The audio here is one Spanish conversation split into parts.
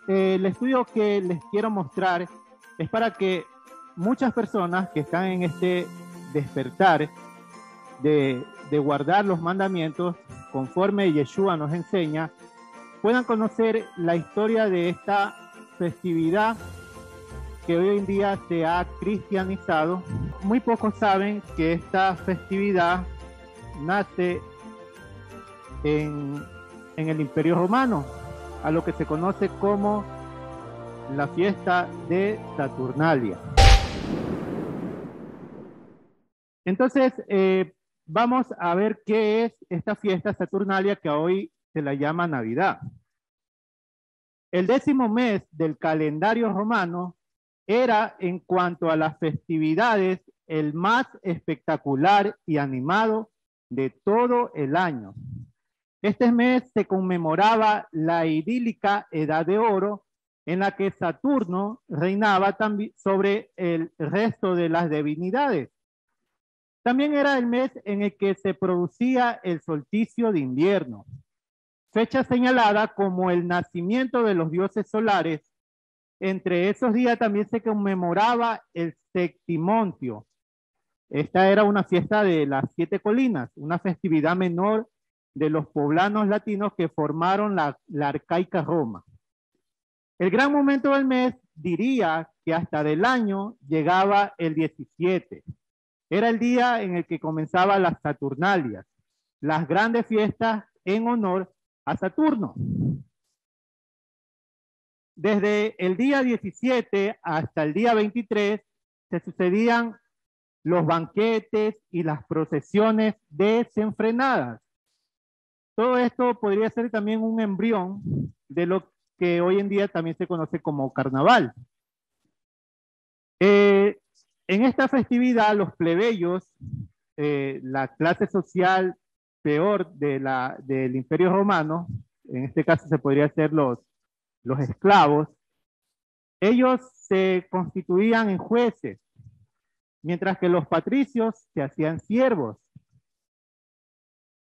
El estudio que les quiero mostrar es para que muchas personas que están en este despertar de guardar los mandamientos conforme Yeshua nos enseña, puedan conocer la historia de esta festividad que hoy en día se ha cristianizado. Muy pocos saben que esta festividad nace en el Imperio Romano, a lo que se conoce como la fiesta de Saturnalia. Entonces, vamos a ver qué es esta fiesta Saturnalia que hoy se la llama Navidad. El 10º mes del calendario romano era, en cuanto a las festividades, el más espectacular y animado de todo el año. Este mes se conmemoraba la idílica Edad de Oro, en la que Saturno reinaba también sobre el resto de las divinidades. También era el mes en el que se producía el solsticio de invierno, fecha señalada como el nacimiento de los dioses solares. Entre esos días también se conmemoraba el Septimontio. Esta era una fiesta de las 7 colinas, una festividad menor de los poblanos latinos que formaron la arcaica Roma. El gran momento del mes, diría que hasta del año, llegaba el 17. Era el día en el que comenzaban las Saturnalias, las grandes fiestas en honor a Saturno. Desde el día 17 hasta el día 23 se sucedían los banquetes y las procesiones desenfrenadas. Todo esto podría ser también un embrión de lo que hoy en día también se conoce como carnaval. En esta festividad, los plebeyos, la clase social peor del Imperio Romano, en este caso se podría ser los esclavos, ellos se constituían en jueces, mientras que los patricios se hacían siervos.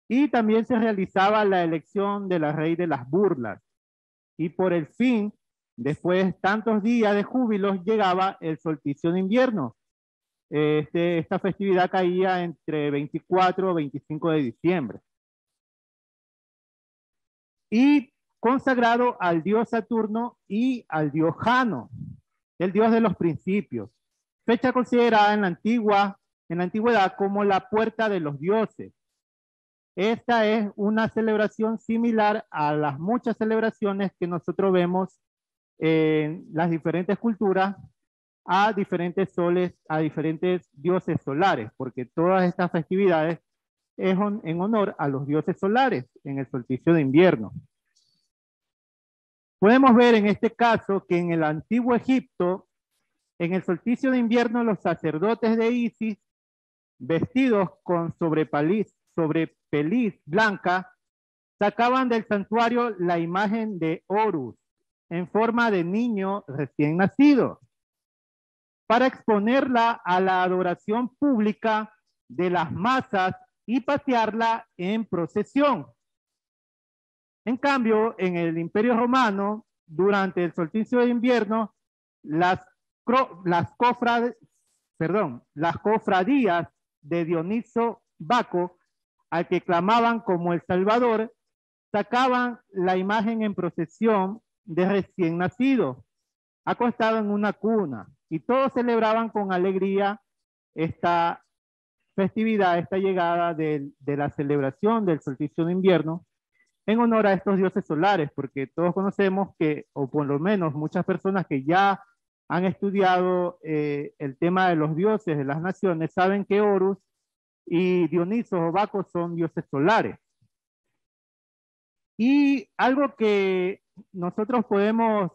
Y también se realizaba la elección de la rey de las burlas. Y por el fin, después de tantos días de júbilos, llegaba el solsticio de invierno. Esta festividad caía entre 24 y 25 de diciembre. Y consagrado al dios Saturno y al dios Jano, el dios de los principios. Fecha considerada en la antigüedad como la puerta de los dioses. Esta es una celebración similar a las muchas celebraciones que nosotros vemos en las diferentes culturas a diferentes soles, a diferentes dioses solares, porque todas estas festividades es en honor a los dioses solares en el solsticio de invierno. Podemos ver en este caso que en el antiguo Egipto, en el solsticio de invierno, los sacerdotes de Isis, vestidos con sobrepeliz blanca, sacaban del santuario la imagen de Horus en forma de niño recién nacido, para exponerla a la adoración pública de las masas y pasearla en procesión. En cambio, en el Imperio Romano, durante el solsticio de invierno, las cofradías de Dioniso Baco, al que clamaban como el Salvador, sacaban la imagen en procesión de recién nacido, acostado en una cuna, y todos celebraban con alegría esta festividad, esta llegada de la celebración del solsticio de invierno en honor a estos dioses solares, porque todos conocemos que, o por lo menos muchas personas que ya han estudiado el tema de los dioses de las naciones, saben que Horus y Dioniso o Baco son dioses solares. Y algo que nosotros podemos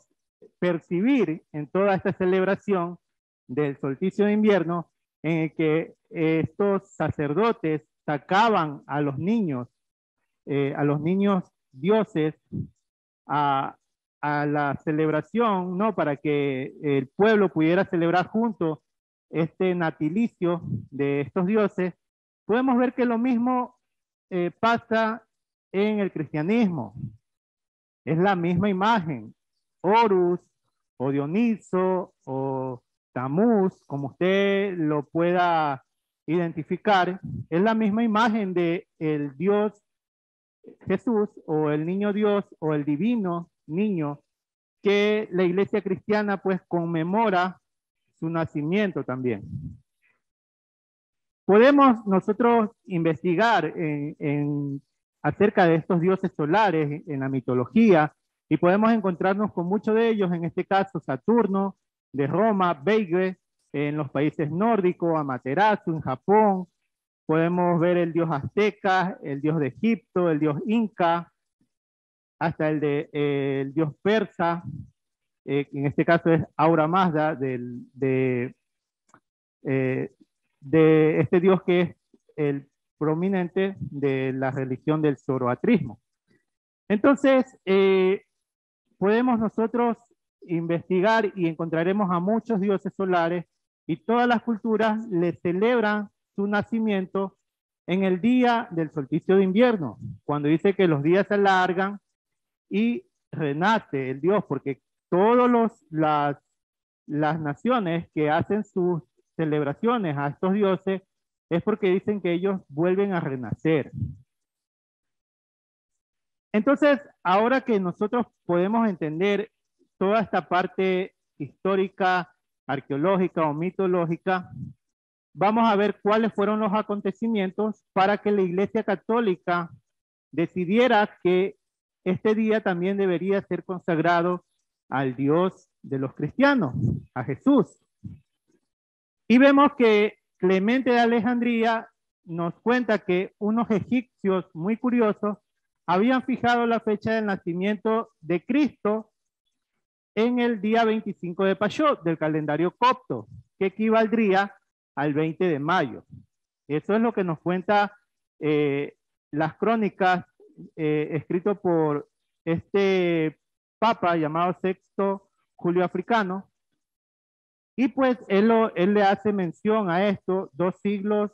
percibir en toda esta celebración del solsticio de invierno, en el que estos sacerdotes sacaban a los niños dioses a la celebración, ¿no? Para que el pueblo pudiera celebrar junto este natilicio de estos dioses, podemos ver que lo mismo pasa en el cristianismo. Es la misma imagen. Horus, o Dioniso, o Tamuz, como usted lo pueda identificar, es la misma imagen de el Dios Jesús, o el niño Dios, o el divino niño, que la iglesia cristiana pues conmemora su nacimiento también. Podemos nosotros investigar acerca de estos dioses solares en la mitología y podemos encontrarnos con muchos de ellos, en este caso Saturno de Roma, Veiga en los países nórdicos, Amaterasu en Japón, podemos ver el dios azteca, el dios de Egipto, el dios inca, hasta el dios persa, en este caso es Ahura Mazda, de este dios que es el prominente de la religión del zoroastrismo. Entonces, podemos nosotros investigar y encontraremos a muchos dioses solares y todas las culturas le celebran su nacimiento en el día del solsticio de invierno, cuando dice que los días se alargan y renace el dios, porque todas las naciones que hacen sus celebraciones a estos dioses es porque dicen que ellos vuelven a renacer. Entonces, ahora que nosotros podemos entender toda esta parte histórica, arqueológica o mitológica, vamos a ver cuáles fueron los acontecimientos para que la Iglesia Católica decidiera que este día también debería ser consagrado al Dios de los cristianos, a Jesús. Y vemos que Clemente de Alejandría nos cuenta que unos egipcios muy curiosos habían fijado la fecha del nacimiento de Cristo en el día 25 de Pashot del calendario copto, que equivaldría al 20 de mayo. Eso es lo que nos cuenta las crónicas escrito por este papa llamado Sexto Julio Africano. Y pues él le hace mención a esto 2 siglos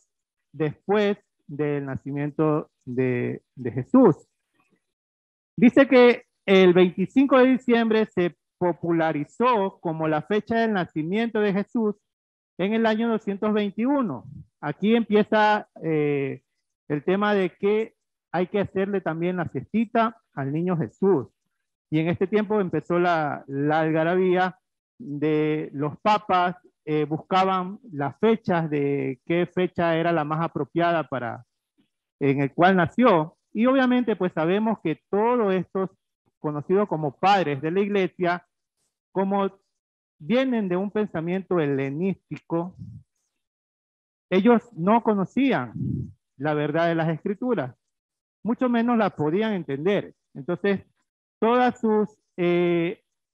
después del nacimiento de Jesús. Dice que el 25 de diciembre se popularizó como la fecha del nacimiento de Jesús en el año 221. Aquí empieza el tema de que hay que hacerle también la fiestita al niño Jesús. Y en este tiempo empezó la algarabía de los papas, buscaban las fechas de qué fecha era la más apropiada en el cual nació. Y obviamente pues sabemos que todos estos conocidos como padres de la iglesia, como vienen de un pensamiento helenístico, ellos no conocían la verdad de las escrituras, mucho menos la podían entender. Entonces, todas sus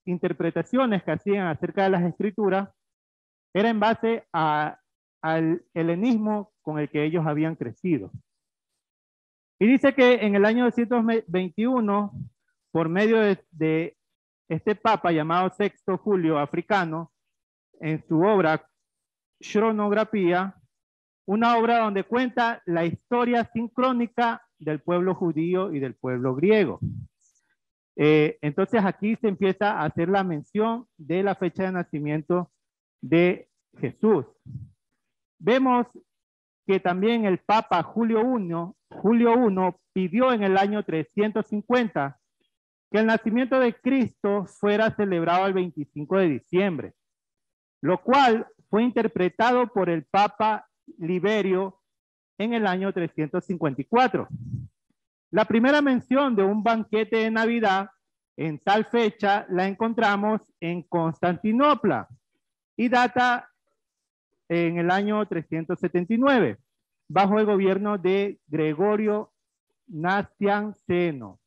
interpretaciones que hacían acerca de las escrituras era en base al helenismo con el que ellos habían crecido. Y dice que en el año 221, por medio de este papa llamado Sexto Julio Africano, en su obra Cronografía, una obra donde cuenta la historia sincrónica del pueblo judío y del pueblo griego. Entonces aquí se empieza a hacer la mención de la fecha de nacimiento de Jesús. Vemos que también el Papa Julio I pidió en el año 350 que el nacimiento de Cristo fuera celebrado el 25 de diciembre, lo cual fue interpretado por el Papa Liberio en el año 354. La primera mención de un banquete de Navidad en tal fecha la encontramos en Constantinopla y data en el año 379, bajo el gobierno de Gregorio Nacianceno.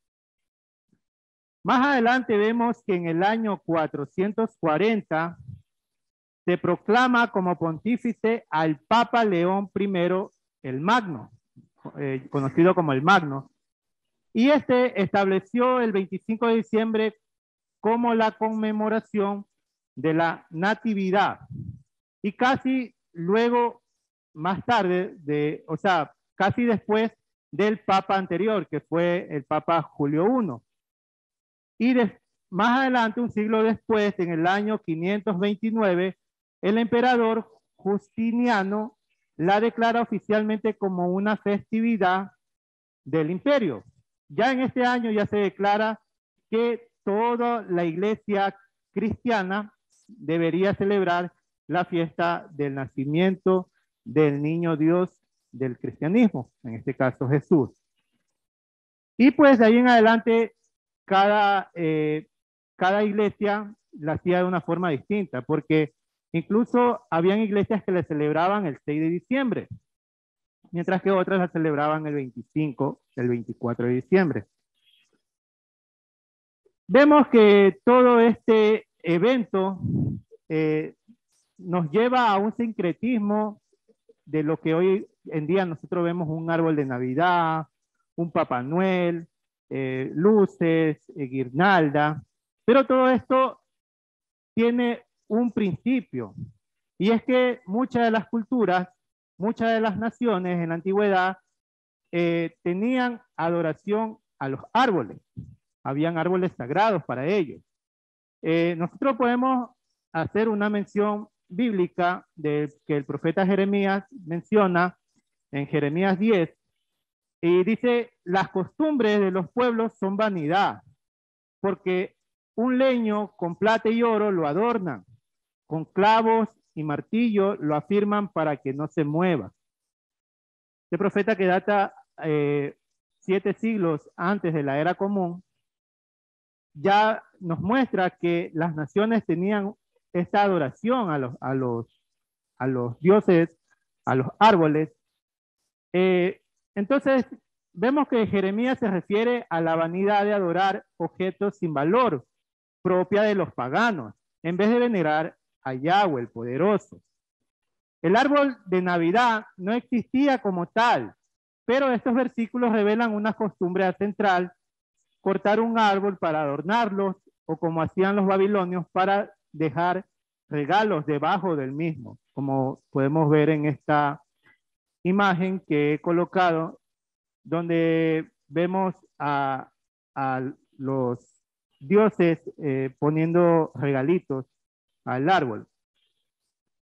Más adelante vemos que en el año 440 se proclama como pontífice al Papa León I el Magno, conocido como el Magno, y este estableció el 25 de diciembre como la conmemoración de la Natividad. Y casi luego, más tarde, o sea, casi después del Papa anterior, que fue el Papa Julio I. Y más adelante, un siglo después, en el año 529, el emperador Justiniano la declara oficialmente como una festividad del imperio. Ya en este año ya se declara que toda la iglesia cristiana debería celebrar la fiesta del nacimiento del niño Dios del cristianismo, en este caso Jesús. Y pues de ahí en adelante cada iglesia la hacía de una forma distinta, porque incluso habían iglesias que le celebraban el 6 de diciembre, mientras que otras la celebraban el 25, el 24 de diciembre. Vemos que todo este evento nos lleva a un sincretismo de lo que hoy en día nosotros vemos un árbol de Navidad, un Papá Noel, luces, guirnalda, pero todo esto tiene un principio, y es que muchas de las culturas, muchas de las naciones en la antigüedad tenían adoración a los árboles, habían árboles sagrados para ellos. Nosotros podemos hacer una mención bíblica de que el profeta Jeremías menciona en Jeremías 10, y dice: las costumbres de los pueblos son vanidad, porque un leño con plata y oro lo adornan, con clavos y martillo lo afirman para que no se mueva. Este profeta, que data 7 siglos antes de la era común, ya nos muestra que las naciones tenían esta adoración a los dioses, a los árboles. Entonces, vemos que Jeremías se refiere a la vanidad de adorar objetos sin valor, propia de los paganos, en vez de venerar a Yahweh, el poderoso. El árbol de Navidad no existía como tal, pero estos versículos revelan una costumbre ancestral: cortar un árbol para adornarlos, o como hacían los babilonios, para dejar regalos debajo del mismo, como podemos ver en esta imagen que he colocado, donde vemos a los dioses poniendo regalitos al árbol.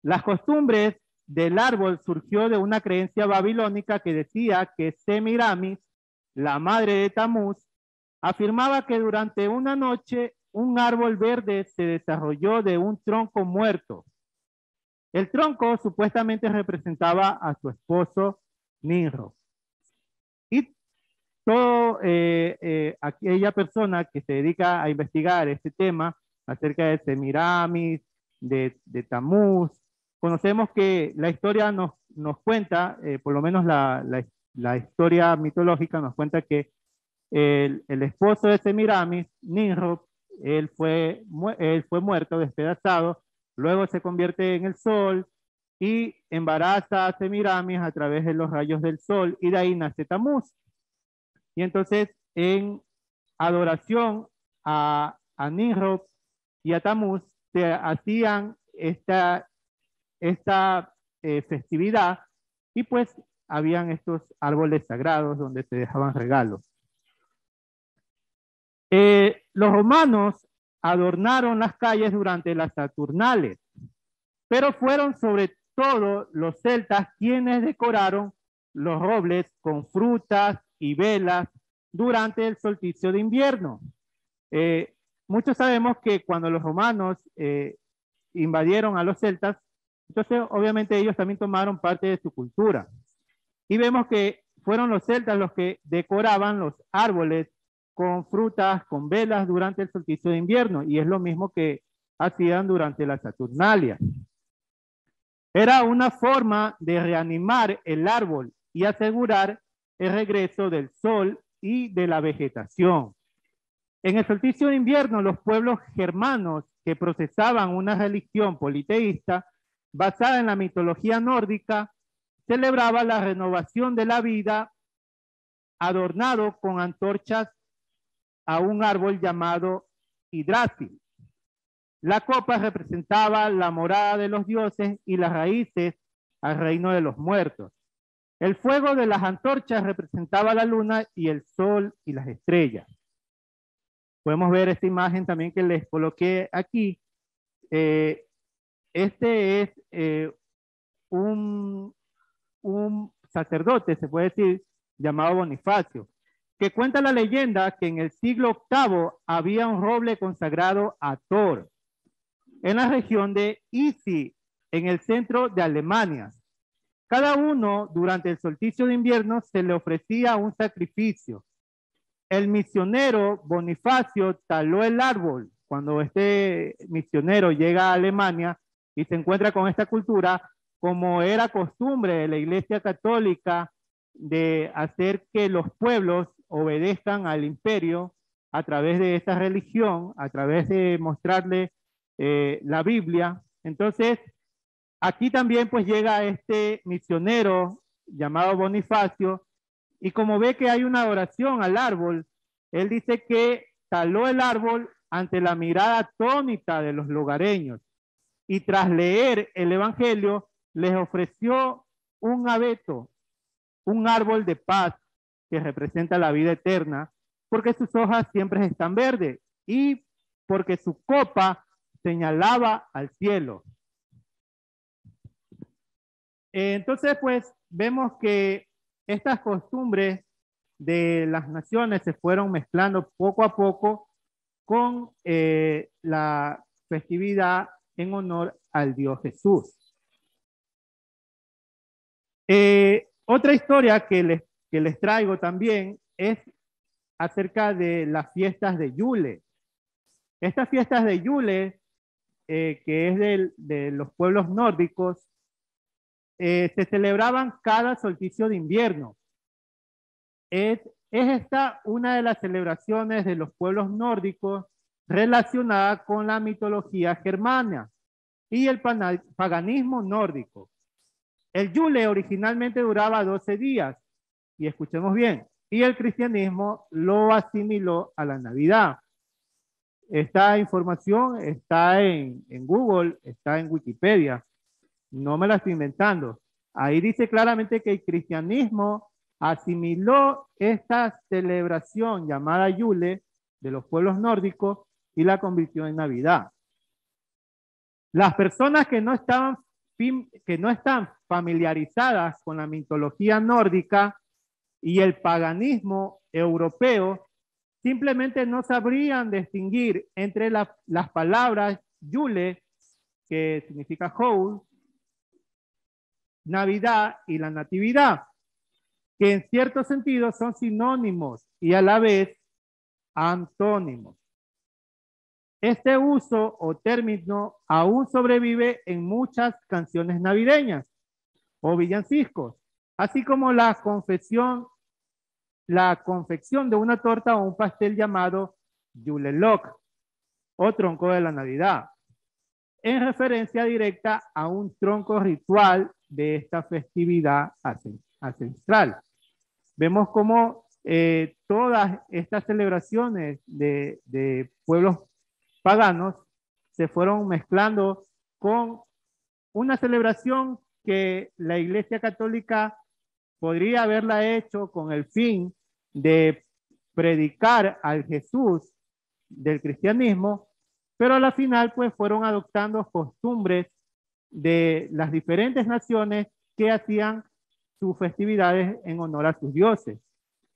Las costumbres del árbol surgió de una creencia babilónica que decía que Semiramis, la madre de Tamuz, afirmaba que durante una noche un árbol verde se desarrolló de un tronco muerto. El tronco supuestamente representaba a su esposo Nimrod. Y toda aquella persona que se dedica a investigar este tema acerca de Semiramis, de Tamuz, conocemos que la historia nos cuenta, por lo menos la historia mitológica nos cuenta que el esposo de Semiramis, Nimrod, él fue muerto, despedazado, luego se convierte en el sol y embaraza a Semiramis a través de los rayos del sol, y de ahí nace Tamuz. Y entonces, en adoración a Nimrod y a Tamuz, se hacían esta festividad, y pues habían estos árboles sagrados donde se dejaban regalos. Los romanos adornaron las calles durante las Saturnales, pero fueron sobre todo los celtas quienes decoraron los robles con frutas y velas durante el solsticio de invierno. Muchos sabemos que cuando los romanos invadieron a los celtas, entonces obviamente ellos también tomaron parte de su cultura. Y vemos que fueron los celtas los que decoraban los árboles con frutas, con velas durante el solsticio de invierno, y es lo mismo que hacían durante la Saturnalia. Era una forma de reanimar el árbol y asegurar el regreso del sol y de la vegetación. En el solsticio de invierno, los pueblos germanos que procesaban una religión politeísta basada en la mitología nórdica celebraban la renovación de la vida adornado con antorchas a un árbol llamado Yggdrasil. La copa representaba la morada de los dioses y las raíces al reino de los muertos. El fuego de las antorchas representaba la luna y el sol y las estrellas. Podemos ver esta imagen también que les coloqué aquí. Este es un sacerdote, se puede decir, llamado Bonifacio, que cuenta la leyenda que en el siglo VIII había un roble consagrado a Thor en la región de Isi, en el centro de Alemania. Cada uno, durante el solsticio de invierno, se le ofrecía un sacrificio. El misionero Bonifacio taló el árbol. Cuando este misionero llega a Alemania y se encuentra con esta cultura, como era costumbre de la Iglesia Católica de hacer que los pueblos obedezcan al imperio a través de esta religión, a través de mostrarle la Biblia. Entonces, aquí también pues llega este misionero llamado Bonifacio y como ve que hay una oración al árbol, él dice que taló el árbol ante la mirada atónita de los lugareños y tras leer el evangelio les ofreció un abeto, un árbol de paz que representa la vida eterna, porque sus hojas siempre están verdes y porque su copa señalaba al cielo. Entonces, pues vemos que estas costumbres de las naciones se fueron mezclando poco a poco con la festividad en honor al Dios Jesús. Otra historia que les traigo también es acerca de las fiestas de Yule. Estas fiestas de Yule, que es de los pueblos nórdicos, se celebraban cada solsticio de invierno. Es esta una de las celebraciones de los pueblos nórdicos relacionada con la mitología germana y el paganismo nórdico. El Yule originalmente duraba 12 días, y escuchemos bien, y el cristianismo lo asimiló a la Navidad. Esta información está en Google, está en Wikipedia, no me la estoy inventando. Ahí dice claramente que el cristianismo asimiló esta celebración llamada Yule de los pueblos nórdicos y la convirtió en Navidad. Las personas que no están familiarizadas con la mitología nórdica y el paganismo europeo simplemente no sabrían distinguir entre las palabras Yule, que significa Howl, Navidad y la Natividad, que en cierto sentido son sinónimos y a la vez antónimos. Este uso o término aún sobrevive en muchas canciones navideñas o villancicos, así como la confección de una torta o un pastel llamado Julelok o tronco de la Navidad, en referencia directa a un tronco ritual de esta festividad ancestral. Vemos cómo todas estas celebraciones de pueblos paganos se fueron mezclando con una celebración que la Iglesia Católica podría haberla hecho con el fin de predicar al Jesús del cristianismo, pero a la final pues fueron adoptando costumbres de las diferentes naciones que hacían sus festividades en honor a sus dioses.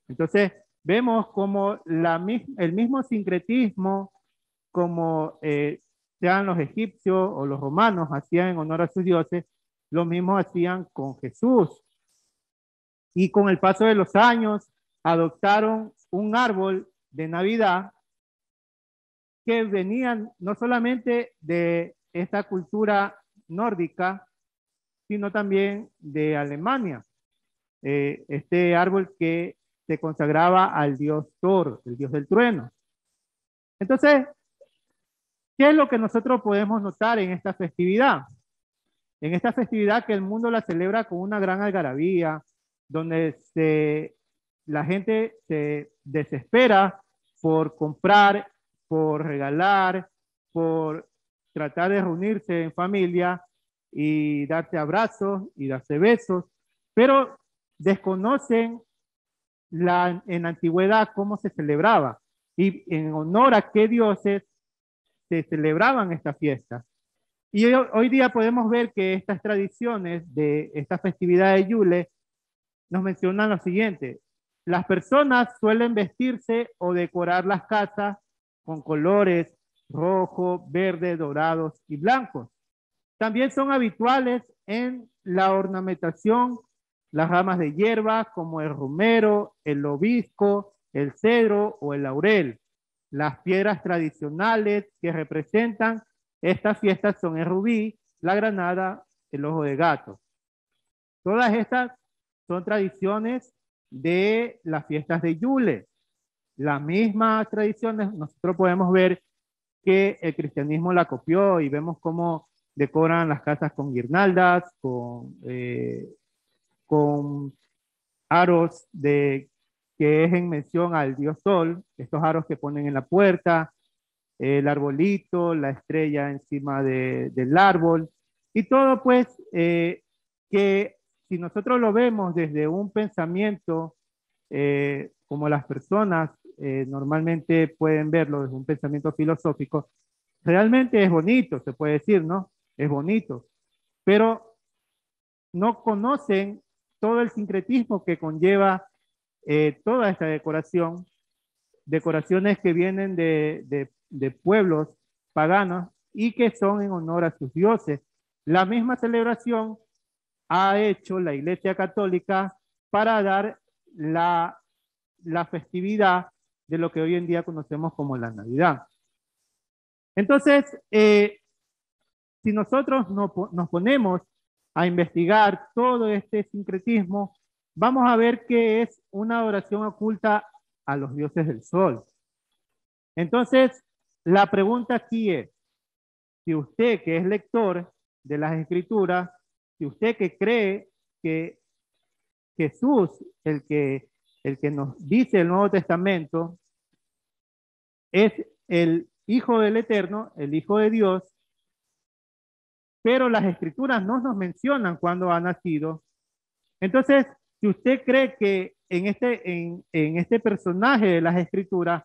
Entonces vemos como el mismo sincretismo, como sean los egipcios o los romanos hacían en honor a sus dioses, lo mismo hacían con Jesús. Y con el paso de los años adoptaron un árbol de Navidad que venían no solamente de esta cultura nórdica, sino también de Alemania. Este árbol que se consagraba al dios Thor, el dios del trueno. Entonces, ¿qué es lo que nosotros podemos notar en esta festividad? En esta festividad que el mundo la celebra con una gran algarabía, donde la gente se desespera por comprar, por regalar, por tratar de reunirse en familia y darse abrazos y darse besos, pero desconocen en la antigüedad cómo se celebraba. y en honor a qué dioses se celebraban estas fiestas. Y hoy día podemos ver que estas tradiciones de esta festividad de Yule nos mencionan lo siguiente. Las personas suelen vestirse o decorar las casas con colores rojo, verde, dorados y blancos. También son habituales en la ornamentación las ramas de hierba como el romero, el lobisco, el cedro o el laurel. Las piedras tradicionales que representan estas fiestas son el rubí, la granada, el ojo de gato. Todas estas son tradiciones de las fiestas de Yule. Las mismas tradiciones nosotros podemos ver que el cristianismo la copió y vemos cómo decoran las casas con guirnaldas, con aros que es en mención al dios Sol, estos aros que ponen en la puerta, el arbolito, la estrella encima del árbol, y todo pues que si nosotros lo vemos desde un pensamiento, como las personas normalmente pueden verlo desde un pensamiento filosófico, realmente es bonito, se puede decir, ¿no? Es bonito, pero no conocen todo el sincretismo que conlleva toda esta decoración, decoraciones que vienen de pueblos paganos y que son en honor a sus dioses. La misma celebración ha hecho la Iglesia Católica para dar la festividad de lo que hoy en día conocemos como la Navidad. Entonces, si nosotros nos ponemos a investigar todo este sincretismo, vamos a ver que es una adoración oculta a los dioses del sol. Entonces, la pregunta aquí es, si usted que es lector de las escrituras, si usted que cree que Jesús, el que nos dice el Nuevo Testamento, es el Hijo del Eterno, el Hijo de Dios, pero las escrituras no nos mencionan cuándo ha nacido. Entonces, si usted cree que en este personaje de las escrituras,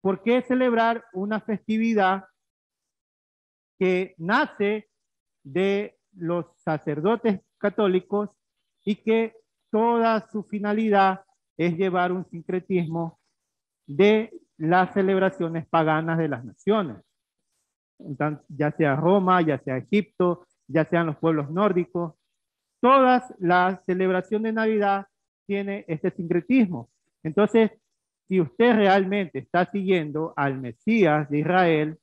¿por qué celebrar una festividad que nace de los sacerdotes católicos y que toda su finalidad es llevar un sincretismo de las celebraciones paganas de las naciones? Entonces, ya sea Roma, ya sea Egipto, ya sean los pueblos nórdicos, todas las celebraciones de Navidad tiene este sincretismo. Entonces, si usted realmente está siguiendo al Mesías de Israel,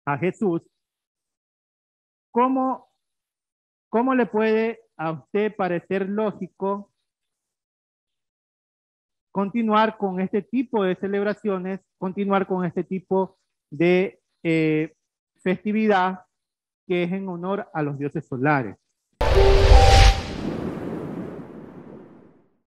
a Jesús, ¿cómo le puede a usted parecer lógico continuar con este tipo de celebraciones, continuar con este tipo de festividad que es en honor a los dioses solares?